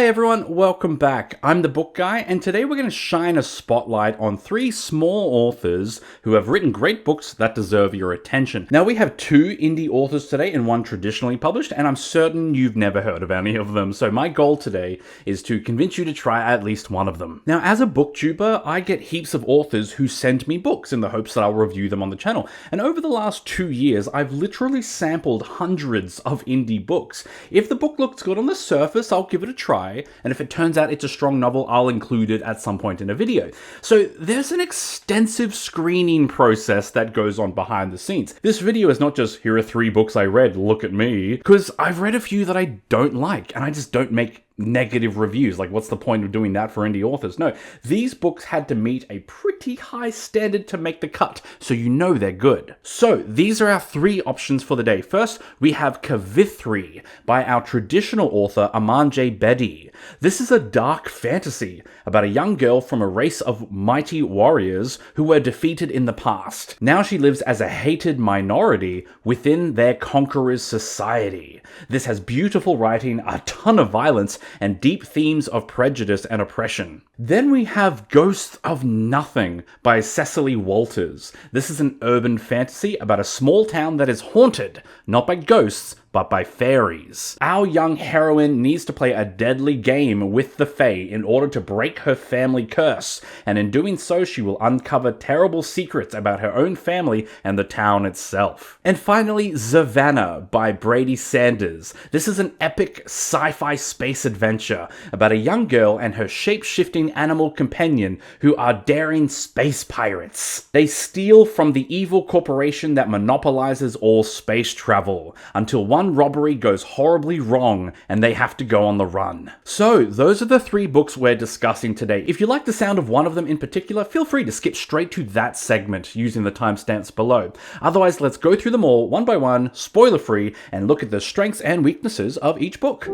Hi everyone, welcome back. I'm the Book Guy, and today we're going to shine a spotlight on three small authors who have written great books that deserve your attention. Now, we have two indie authors today and one traditionally published, and I'm certain you've never heard of any of them, so my goal today is to convince you to try at least one of them. Now, as a booktuber, I get heaps of authors who send me books in the hopes that I'll review them on the channel, and over the last 2 years, I've literally sampled hundreds of indie books. If the book looks good on the surface, I'll give it a try. And if it turns out it's a strong novel, I'll include it at some point in a video. So there's an extensive screening process that goes on behind the scenes. This video is not just, here are 3 books I read, look at me, because I've read a few that I don't like, and I just don't make negative reviews. Like, what's the point of doing that for indie authors? No, these books had to meet a pretty high standard to make the cut, so you know they're good. So these are our 3 options for the day. First, we have Kavithri by our traditional author Aman J. Bedi. This is a dark fantasy about a young girl from a race of mighty warriors who were defeated in the past. Now she lives as a hated minority within their conqueror's society. This has beautiful writing, a ton of violence, and deep themes of prejudice and oppression. Then we have Ghosts of Nothing by Cecily Walters. This is an urban fantasy about a small town that is haunted, not by ghosts, but by fairies. Our young heroine needs to play a deadly game with the Fae in order to break her family curse, and in doing so she will uncover terrible secrets about her own family and the town itself. And finally, Zervana by Brady Sanders. This is an epic sci-fi space adventure about a young girl and her shape-shifting animal companion who are daring space pirates. They steal from the evil corporation that monopolizes all space travel, until one robbery goes horribly wrong and they have to go on the run. So those are the 3 books we're discussing today. If you like the sound of one of them in particular, feel free to skip straight to that segment using the timestamps below. Otherwise, let's go through them all one by one, spoiler free, and look at the strengths and weaknesses of each book.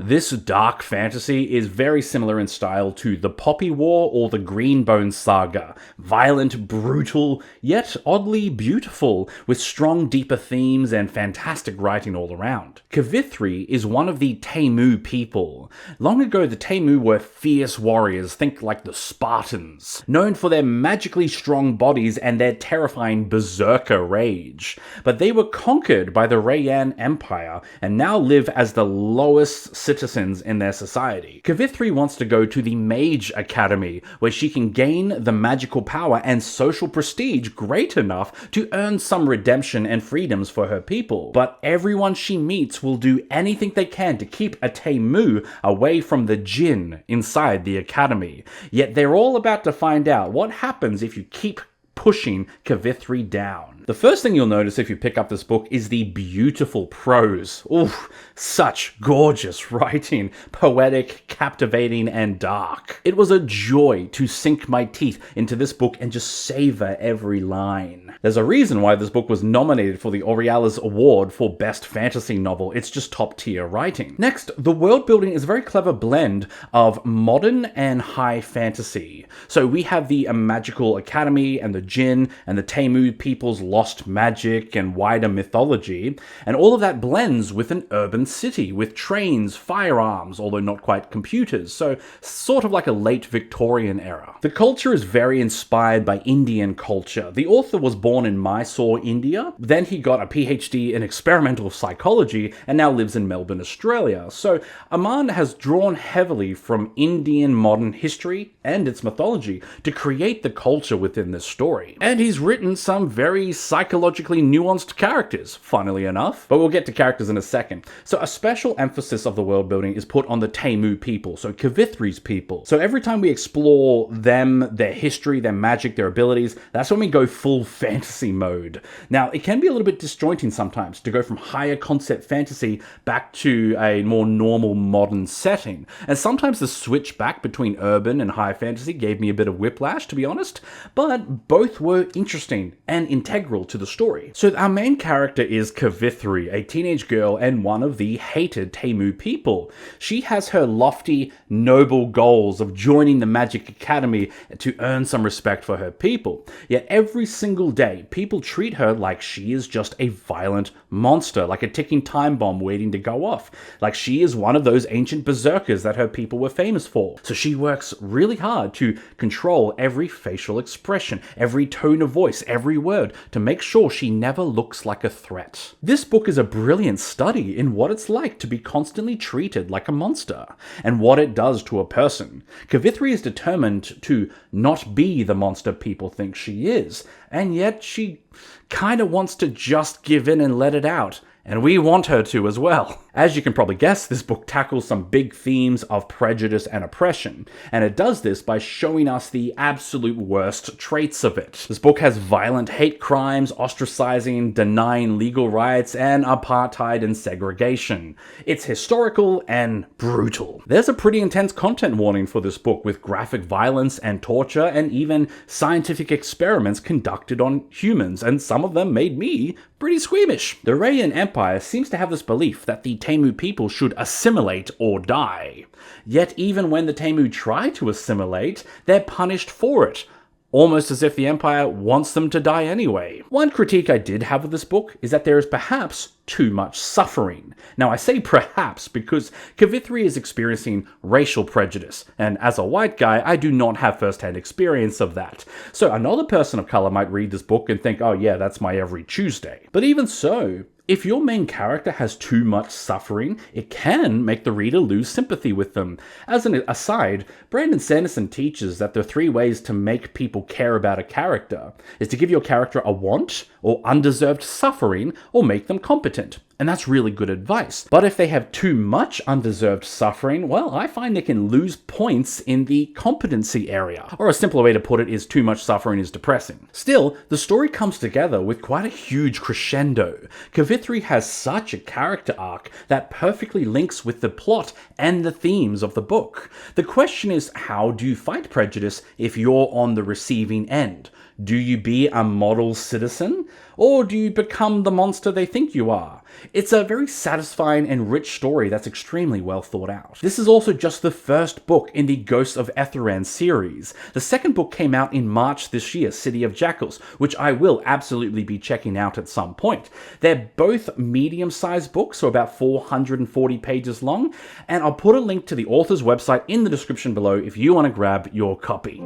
This dark fantasy is very similar in style to The Poppy War or The Greenbone Saga. Violent, brutal, yet oddly beautiful, with strong, deeper themes and fantastic writing all around. Kavithri is one of the Temu people. Long ago, the Temu were fierce warriors, think like the Spartans, known for their magically strong bodies and their terrifying berserker rage. But they were conquered by the Rayan Empire and now live as the lowest citizens in their society. Kavithri wants to go to the Mage Academy, where she can gain the magical power and social prestige great enough to earn some redemption and freedoms for her people. But everyone she meets will do anything they can to keep a Temu away from the Jinn inside the academy. Yet they're all about to find out what happens if you keep pushing Kavithri down. The first thing you'll notice if you pick up this book is the beautiful prose. Oof, such gorgeous writing, poetic, captivating, and dark. It was a joy to sink my teeth into this book and just savor every line. There's a reason why this book was nominated for the Aurealis Award for Best Fantasy Novel. It's just top tier writing. Next, the world building is a very clever blend of modern and high fantasy. So we have the magical academy and the Jinn and the Temu people's lost magic and wider mythology, and all of that blends with an urban city with trains, firearms, although not quite computers, so sort of like a late Victorian era. The culture is very inspired by Indian culture. The author was born in Mysore, India, then he got a PhD in experimental psychology and now lives in Melbourne, Australia. So Aman has drawn heavily from Indian modern history and its mythology to create the culture within this story. And he's written some very psychologically nuanced characters, funnily enough. But we'll get to characters in a second. So a special emphasis of the world building is put on the Temu people, so Kavithri's people. So every time we explore them, their history, their magic, their abilities, that's when we go full fantasy mode. Now, it can be a little bit disjointing sometimes to go from higher concept fantasy back to a more normal modern setting. And sometimes the switch back between urban and high high fantasy gave me a bit of whiplash, to be honest, but both were interesting and integral to the story. So our main character is Kavithri, a teenage girl and one of the hated Temu people. She has her lofty, noble goals of joining the Magic Academy to earn some respect for her people. Yet every single day, people treat her like she is just a violent monster, like a ticking time bomb waiting to go off, like she is one of those ancient berserkers that her people were famous for. So she works really hard to control every facial expression, every tone of voice, every word, to make sure she never looks like a threat. This book is a brilliant study in what it's like to be constantly treated like a monster, and what it does to a person. Kavithri is determined to not be the monster people think she is, and yet she kinda wants to just give in and let it out. And we want her to as well. As you can probably guess, this book tackles some big themes of prejudice and oppression, and it does this by showing us the absolute worst traits of it. This book has violent hate crimes, ostracizing, denying legal rights, and apartheid and segregation. It's historical and brutal. There's a pretty intense content warning for this book, with graphic violence and torture, and even scientific experiments conducted on humans, and some of them made me pretty squeamish. The Rayan Empire seems to have this belief that the Temu people should assimilate or die. Yet even when the Temu try to assimilate, they're punished for it, almost as if the Empire wants them to die anyway. One critique I did have of this book is that there is perhaps too much suffering. Now I say perhaps because Kavithri is experiencing racial prejudice, and as a white guy, I do not have first-hand experience of that. So another person of color might read this book and think, oh yeah, that's my every Tuesday. But even so, if your main character has too much suffering, it can make the reader lose sympathy with them. As an aside, Brandon Sanderson teaches that there are 3 ways to make people care about a character, is to give your character a want, or undeserved suffering, or make them competent. And that's really good advice. But if they have too much undeserved suffering, well, I find they can lose points in the competency area. Or a simpler way to put it is too much suffering is depressing. Still, the story comes together with quite a huge crescendo. Kavithri has such a character arc that perfectly links with the plot and the themes of the book. The question is, how do you fight prejudice if you're on the receiving end? Do you be a model citizen? Or do you become the monster they think you are? It's a very satisfying and rich story that's extremely well thought out. This is also just the first book in the Ghosts of Etheran series. The second book came out in March this year, City of Jackals, which I will absolutely be checking out at some point. They're both medium-sized books, so about 440 pages long, and I'll put a link to the author's website in the description below if you want to grab your copy.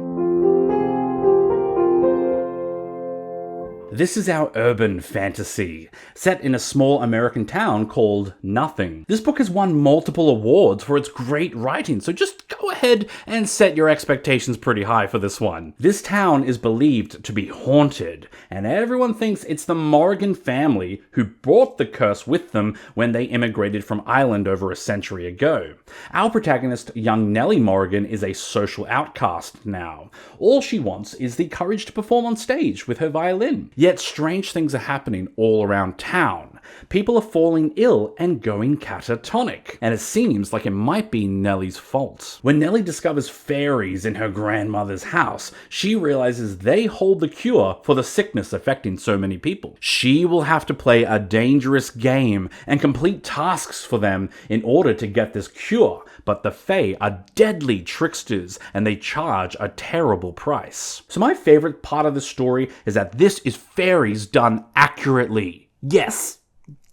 This is our urban fantasy, set in a small American town called Nothing. This book has won multiple awards for its great writing, so just go ahead and set your expectations pretty high for this one. This town is believed to be haunted, and everyone thinks it's the Morrigan family who brought the curse with them when they immigrated from Ireland over a century ago. Our protagonist, young Nellie Morrigan, is a social outcast now. All she wants is the courage to perform on stage with her violin. Yet strange things are happening all around town. People are falling ill and going catatonic, and it seems like it might be Nellie's fault. When Nellie discovers fairies in her grandmother's house, she realizes they hold the cure for the sickness affecting so many people. She will have to play a dangerous game and complete tasks for them in order to get this cure, but the Fae are deadly tricksters and they charge a terrible price. So my favorite part of the story is that this is fairies done accurately. Yes,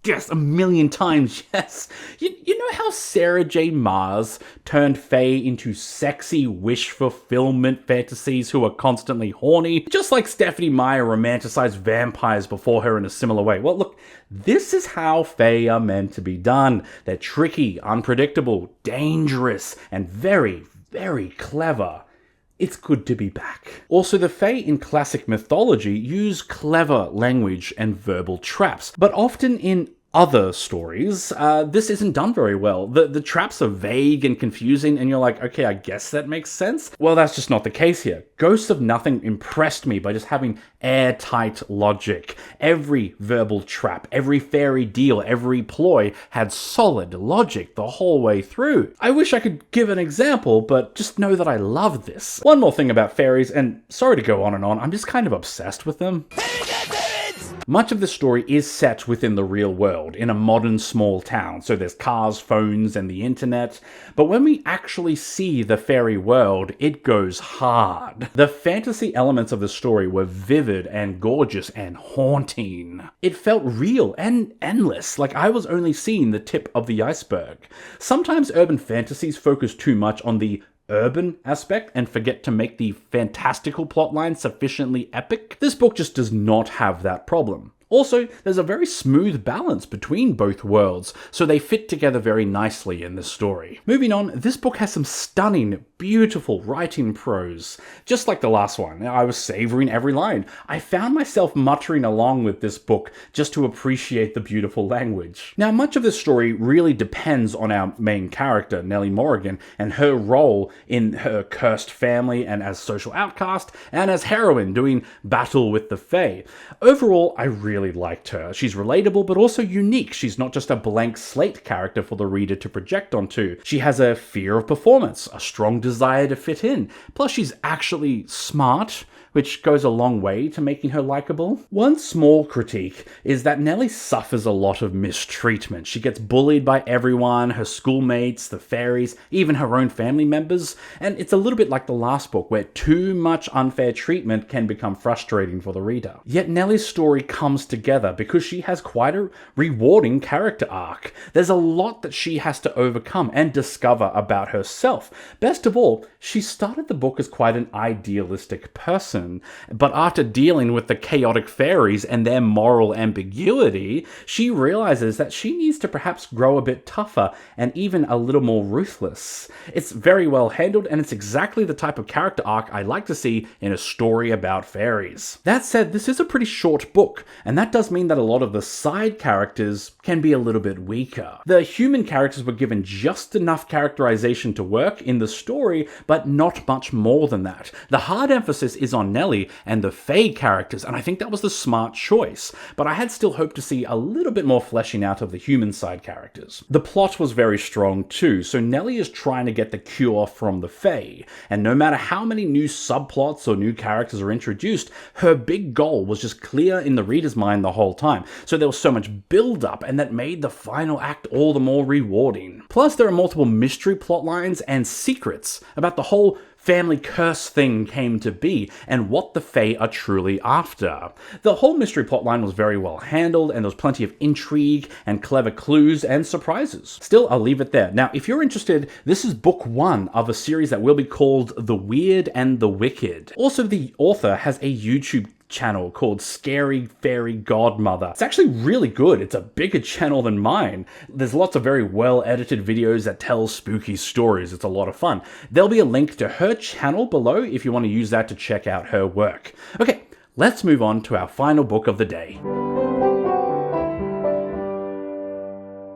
1,000,000 times, yes. You know how Sarah J. Maas turned Fae into sexy wish fulfillment fantasies who are constantly horny? Just like Stephenie Meyer romanticized vampires before her in a similar way. Well, look, this is how Fae are meant to be done. They're tricky, unpredictable, dangerous, and very, very clever. It's good to be back. Also, the Fae in classic mythology use clever language and verbal traps, but often in other stories, this isn't done very well. The traps are vague and confusing, and you're like, okay, I guess that makes sense. Well, that's just not the case here. Ghosts of Nothing impressed me by just having airtight logic. Every verbal trap, every fairy deal, every ploy had solid logic the whole way through. I wish I could give an example, but just know that I love this. One more thing about fairies, and sorry to go on and on, I'm just kind of obsessed with them. Much of the story is set within the real world, in a modern small town, so there's cars, phones, and the internet, but when we actually see the fairy world, it goes hard. The fantasy elements of the story were vivid and gorgeous and haunting. It felt real and endless, like I was only seeing the tip of the iceberg. Sometimes urban fantasies focus too much on the urban aspect and forget to make the fantastical plotline sufficiently epic. This book just does not have that problem. Also, there's a very smooth balance between both worlds, so they fit together very nicely in this story. Moving on, this book has some stunning, beautiful writing prose. Just like the last one, I was savoring every line. I found myself muttering along with this book just to appreciate the beautiful language. Now, much of this story really depends on our main character, Nellie Morrigan, and her role in her cursed family and as social outcast, and as heroine doing battle with the Fae. Overall, I really liked her. She's relatable, but also unique. She's not just a blank slate character for the reader to project onto. She has a fear of performance, a strong desire to fit in. Plus, she's actually smart, which goes a long way to making her likable. One small critique is that Nellie suffers a lot of mistreatment. She gets bullied by everyone, her schoolmates, the fairies, even her own family members, and it's a little bit like the last book, where too much unfair treatment can become frustrating for the reader. Yet Nellie's story comes together because she has quite a rewarding character arc. There's a lot that she has to overcome and discover about herself. Best of all, she started the book as quite an idealistic person. But after dealing with the chaotic fairies and their moral ambiguity, she realizes that she needs to perhaps grow a bit tougher and even a little more ruthless. It's very well handled, and it's exactly the type of character arc I like to see in a story about fairies. That said, this is a pretty short book, and that does mean that a lot of the side characters can be a little bit weaker. The human characters were given just enough characterization to work in the story, but not much more than that. The hard emphasis is on Nellie and the Fae characters, and I think that was the smart choice, but I had still hoped to see a little bit more fleshing out of the human side characters. The plot was very strong too, so Nellie is trying to get the cure from the Fae, and no matter how many new subplots or new characters are introduced, her big goal was just clear in the reader's mind the whole time, so there was so much build-up, and that made the final act all the more rewarding. Plus, there are multiple mystery plot lines and secrets about the whole family curse thing came to be, and what the Fae are truly after. The whole mystery plotline was very well handled, and there was plenty of intrigue and clever clues and surprises. Still, I'll leave it there. Now, if you're interested, this is book 1 of a series that will be called The Weird and the Wicked. Also, the author has a YouTube channel called Scary Fairy Godmother. It's actually really good. It's a bigger channel than mine. There's lots of very well edited videos that tell spooky stories. It's a lot of fun. There'll be a link to her channel below if you want to use that to check out her work. Okay, let's move on to our final book of the day.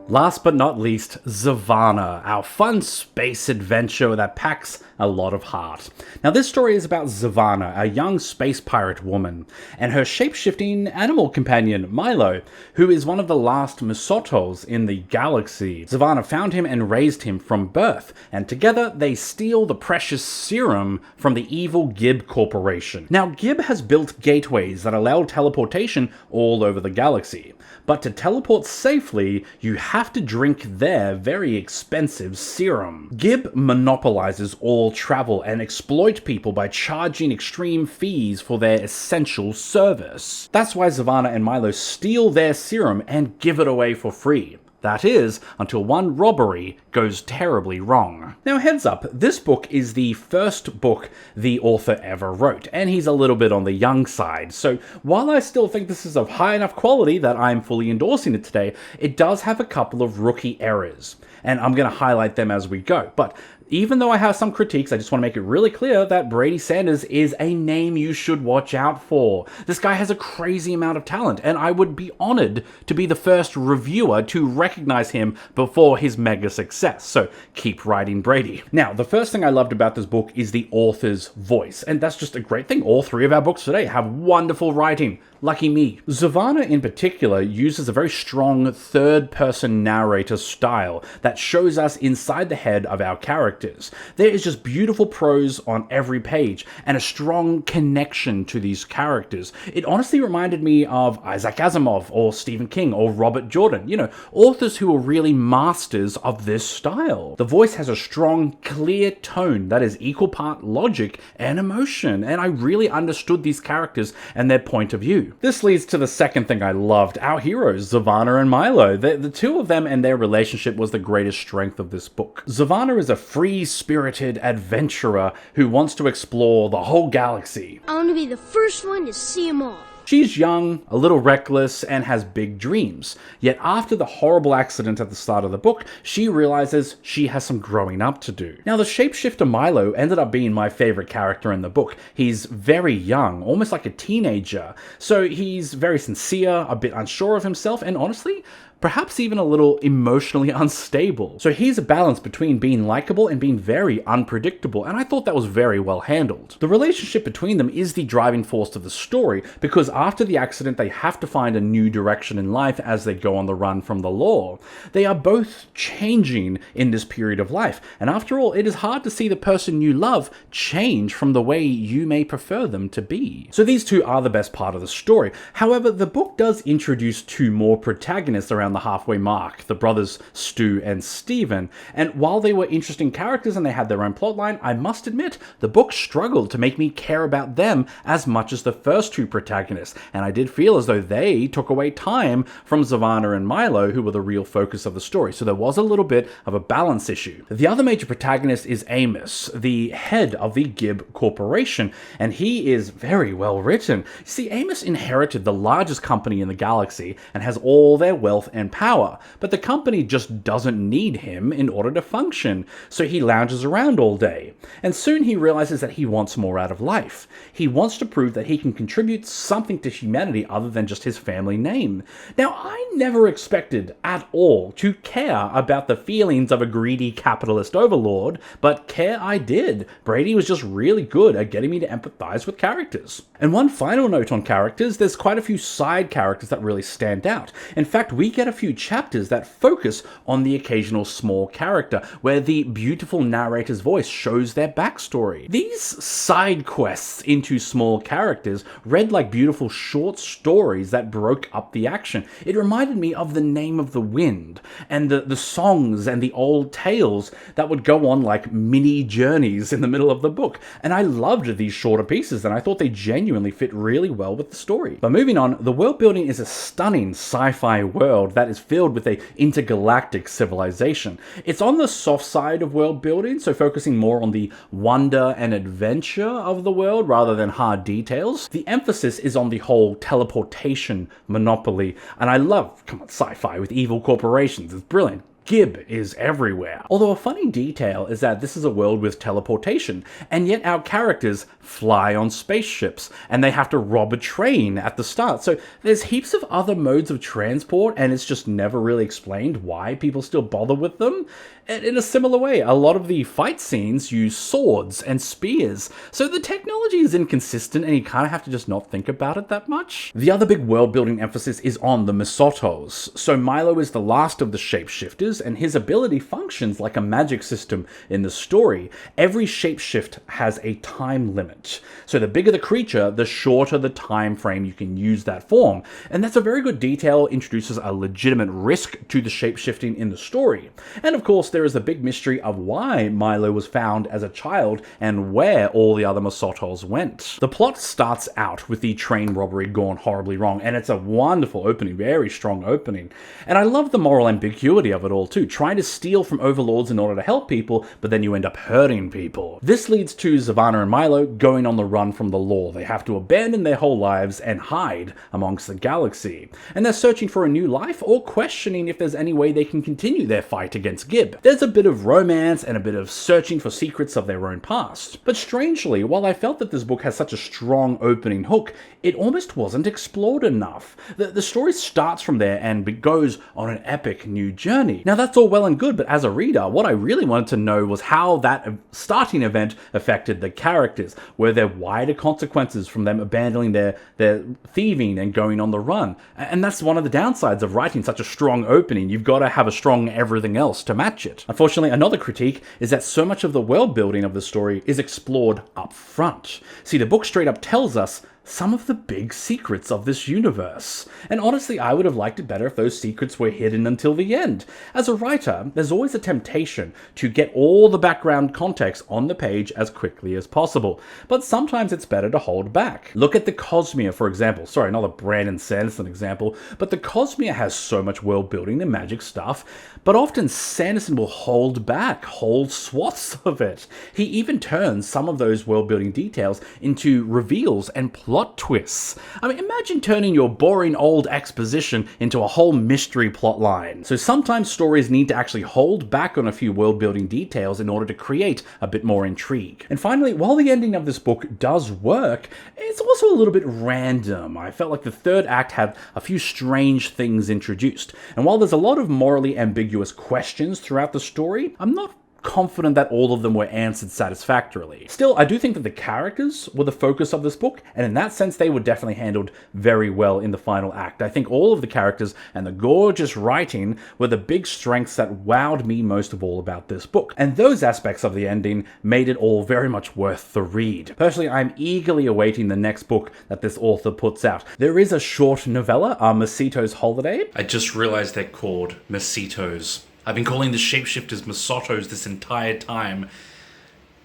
Last but not least, Zervana, our fun space adventure that packs a lot of heart. Now, this story is about Zervana, a young space pirate woman, and her shape-shifting animal companion, Milo, who is one of the last Misotos in the galaxy. Zervana found him and raised him from birth, and together they steal the precious serum from the evil Gib Corporation. Now, Gib has built gateways that allow teleportation all over the galaxy, but to teleport safely, you have to drink their very expensive serum. Gib monopolizes all travel and exploit people by charging extreme fees for their essential service. That's why Zervana and Milo steal their serum and give it away for free. That is, until one robbery goes terribly wrong. Now, heads up, this book is the first book the author ever wrote, and he's a little bit on the young side, so while I still think this is of high enough quality that I'm fully endorsing it today, it does have a couple of rookie errors, and I'm going to highlight them as we go. But Even though I have some critiques, I just want to make it really clear that Brady Sanders is a name you should watch out for. This guy has a crazy amount of talent, and I would be honored to be the first reviewer to recognize him before his mega success. So keep writing, Brady. Now, the first thing I loved about this book is the author's voice, and that's just a great thing. All three of our books today have wonderful writing. Lucky me. Zervana in particular uses a very strong third-person narrator style that shows us inside the head of our characters. There is just beautiful prose on every page and a strong connection to these characters. It honestly reminded me of Isaac Asimov or Stephen King or Robert Jordan, authors who are really masters of this style. The voice has a strong, clear tone that is equal part logic and emotion, and I really understood these characters and their point of view. This leads to the second thing I loved, our heroes, Zervana and Milo. The two of them and their relationship was the greatest strength of this book. Zervana is a free-spirited adventurer who wants to explore the whole galaxy. I want to be the first one to see them all. She's young, a little reckless, and has big dreams. Yet after the horrible accident at the start of the book, she realizes she has some growing up to do. Now, the shapeshifter Milo ended up being my favorite character in the book. He's very young, almost like a teenager. So he's very sincere, a bit unsure of himself, and honestly, perhaps even a little emotionally unstable. So here's a balance between being likable and being very unpredictable, and I thought that was very well handled. The relationship between them is the driving force of the story, because after the accident they have to find a new direction in life as they go on the run from the law. They are both changing in this period of life, and after all, it is hard to see the person you love change from the way you may prefer them to be. So these two are the best part of the story. However, the book does introduce two more protagonists around the halfway mark, the brothers Stu and Stephen, and while they were interesting characters and they had their own plotline, I must admit, the book struggled to make me care about them as much as the first two protagonists, and I did feel as though they took away time from Zervana and Milo, who were the real focus of the story, so there was a little bit of a balance issue. The other major protagonist is Amos, the head of the Gibb Corporation, and he is very well written. See, Amos inherited the largest company in the galaxy and has all their wealth and power, but the company just doesn't need him in order to function, so he lounges around all day. And soon he realizes that he wants more out of life. He wants to prove that he can contribute something to humanity other than just his family name. Now, I never expected at all to care about the feelings of a greedy capitalist overlord, but care I did. Brady was just really good at getting me to empathize with characters. And one final note on characters, there's quite a few side characters that really stand out. In fact, we get a few chapters that focus on the occasional small character, where the beautiful narrator's voice shows their backstory. These side quests into small characters read like beautiful short stories that broke up the action. It reminded me of The Name of the Wind, and the songs and the old tales that would go on like mini journeys in the middle of the book. And I loved these shorter pieces, and I thought they genuinely fit really well with the story. But moving on, the world building is a stunning sci-fi world that is filled with a intergalactic civilization. It's on the soft side of world building, so focusing more on the wonder and adventure of the world rather than hard details. The emphasis is on the whole teleportation monopoly, and I love, sci-fi with evil corporations. It's brilliant. Gibb is everywhere. Although a funny detail is that this is a world with teleportation, and yet our characters fly on spaceships, and they have to rob a train at the start. So there's heaps of other modes of transport, and it's just never really explained why people still bother with them. And in a similar way, a lot of the fight scenes use swords and spears, so the technology is inconsistent and you kind of have to just not think about it that much. The other big world-building emphasis is on the Misotos. So Milo is the last of the shapeshifters, and his ability functions like a magic system in the story. Every shapeshift has a time limit. So the bigger the creature, the shorter the time frame you can use that form. And that's a very good detail, introduces a legitimate risk to the shapeshifting in the story. And of course, there is the big mystery of why Milo was found as a child and where all the other Misotos went. The plot starts out with the train robbery gone horribly wrong, and it's a wonderful opening, very strong opening. And I love the moral ambiguity of it all too, trying to steal from overlords in order to help people, but then you end up hurting people. This leads to Zervana and Milo going on the run from the law. They have to abandon their whole lives and hide amongst the galaxy. And they're searching for a new life or questioning if there's any way they can continue their fight against Gibb. There's a bit of romance and a bit of searching for secrets of their own past. But strangely, while I felt that this book has such a strong opening hook, it almost wasn't explored enough. The story starts from there and goes on an epic new journey. Now that's all well and good, but as a reader, what I really wanted to know was how that starting event affected the characters. Were there wider consequences from them abandoning their thieving and going on the run? And that's one of the downsides of writing such a strong opening. You've got to have a strong everything else to match it. Unfortunately, another critique is that so much of the world building of the story is explored up front. See, the book straight up tells us some of the big secrets of this universe. And honestly, I would have liked it better if those secrets were hidden until the end. As a writer, there's always a temptation to get all the background context on the page as quickly as possible, but sometimes it's better to hold back. Look at the Cosmere, for example. Sorry, not a Brandon Sanderson example, but the Cosmere has so much world building and magic stuff, but often Sanderson will hold back whole swaths of it. He even turns some of those world building details into reveals and plot twists. I mean, imagine turning your boring old exposition into a whole mystery plot line. So sometimes stories need to actually hold back on a few world building details in order to create a bit more intrigue. And finally, while the ending of this book does work, it's also a little bit random. I felt like the third act had a few strange things introduced. And while there's a lot of morally ambiguous questions throughout the story, I'm not confident that all of them were answered satisfactorily. Still, I do think that the characters were the focus of this book, and in that sense they were definitely handled very well in the final act. I think all of the characters and the gorgeous writing were the big strengths that wowed me most of all about this book, and those aspects of the ending made it all very much worth the read. Personally, I'm eagerly awaiting the next book that this author puts out. There is a short novella, Masito's Holiday. I just realized they're called Masitos. I've been calling the shapeshifters Masotos this entire time,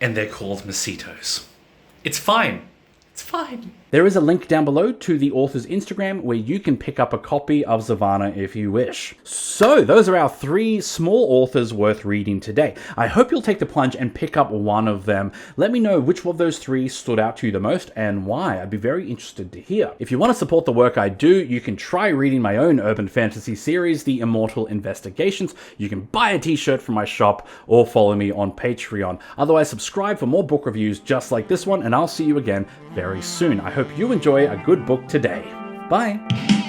and they're called Masitos. It's fine. It's fine. There is a link down below to the author's Instagram where you can pick up a copy of Zervana if you wish. So, those are our 3 small authors worth reading today. I hope you'll take the plunge and pick up one of them. Let me know which of those 3 stood out to you the most and why. I'd be very interested to hear. If you want to support the work I do, you can try reading my own urban fantasy series, The Immortal Investigations. You can buy a t-shirt from my shop or follow me on Patreon. Otherwise, subscribe for more book reviews just like this one, and I'll see you again very soon. I hope you enjoy a good book today. Bye!